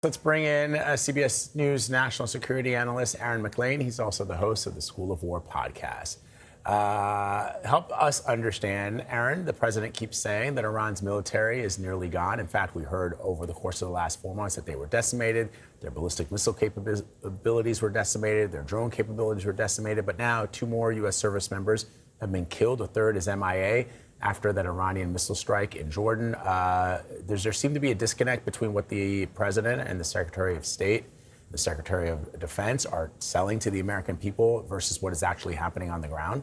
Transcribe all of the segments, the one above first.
Let's bring in CBS News national security analyst Aaron MacLean. He's also the host of the School of War podcast. Help us understand, Aaron. The president keeps saying that Iran's military is nearly gone. In fact, we heard over the course of the last 4 months that they were decimated. Their ballistic missile capabilities were decimated. Their drone capabilities were decimated. But now 2 more U.S. service members have been killed. A third is MIA after that Iranian missile strike in Jordan. There seemed to be a disconnect between what the president and the Secretary of State, the Secretary of Defense are selling to the American people versus what is actually happening on the ground.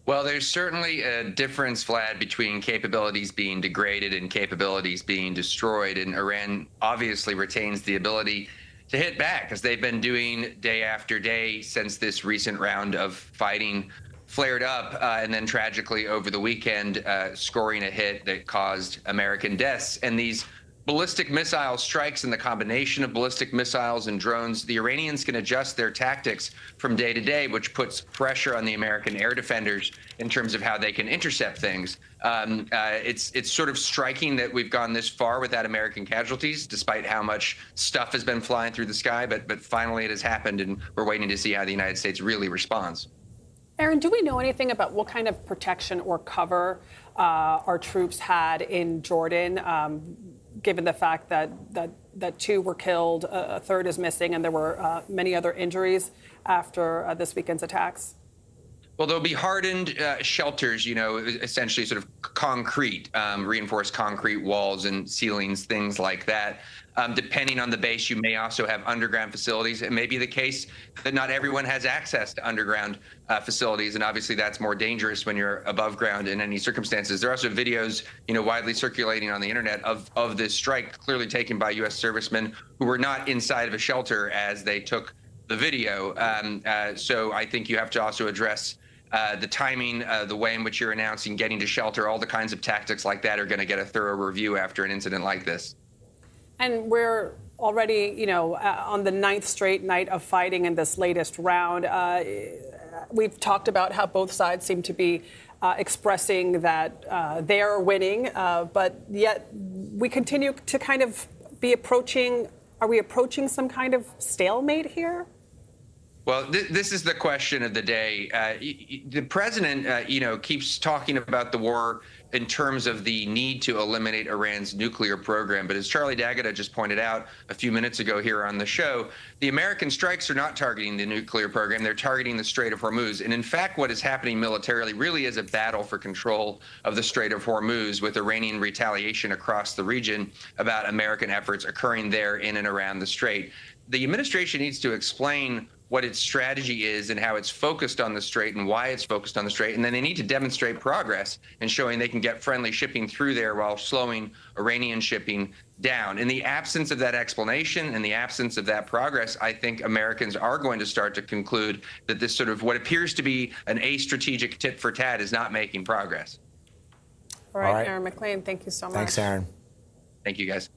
Well, there's certainly a difference, Vlad, between capabilities being degraded and capabilities being destroyed. And Iran obviously retains the ability to hit back, as they've been doing day after day since this recent round of fighting flared up, and then tragically over the weekend, scoring a hit that caused American deaths. And these ballistic missile strikes and the combination of ballistic missiles and drones, the Iranians can adjust their tactics from day to day, which puts pressure on the American air defenders in terms of how they can intercept things. It's sort of striking that we've gone this far without American casualties, despite how much stuff has been flying through the sky. But finally it has happened, and we're waiting to see how the United States really responds. Aaron, do we know anything about what kind of protection or cover our troops had in Jordan, given the fact that 2 were killed, a third is missing, and there were many other injuries after this weekend's attacks? Well, there'll be hardened shelters, essentially sort of concrete, reinforced concrete walls and ceilings, things like that. Depending on the base, you may also have underground facilities. It may be the case that not everyone has access to underground facilities, and obviously that's more dangerous when you're above ground in any circumstances. There are also videos, widely circulating on the internet of this strike, clearly taken by U.S. servicemen who were not inside of a shelter as they took the video. So I think you have to also address the timing, the way in which you're announcing getting to shelter. All the kinds of tactics like that are going to get a thorough review after an incident like this. And we're already, on the 9th straight night of fighting in this latest round. We've talked about how both sides seem to be expressing that they're winning, but yet we continue to kind of be approaching. Are we approaching some kind of stalemate here? Well, this is the question of the day. The president, keeps talking about the war in terms of the need to eliminate Iran's nuclear program. But as Charlie D'Agata just pointed out a few minutes ago here on the show, the American strikes are not targeting the nuclear program. They're targeting the Strait of Hormuz. And in fact, what is happening militarily really is a battle for control of the Strait of Hormuz, with Iranian retaliation across the region about American efforts occurring there in and around the strait. The administration needs to explain what its strategy is and how it's focused on the strait and why it's focused on the strait. And then they need to demonstrate progress in showing they can get friendly shipping through there while slowing Iranian shipping down. In the absence of that explanation, in the absence of that progress, I think Americans are going to start to conclude that this sort of what appears to be an astrategic tit for tat is not making progress. All right, Aaron MacLean, thank you so much. Thanks, Aaron. Thank you, guys.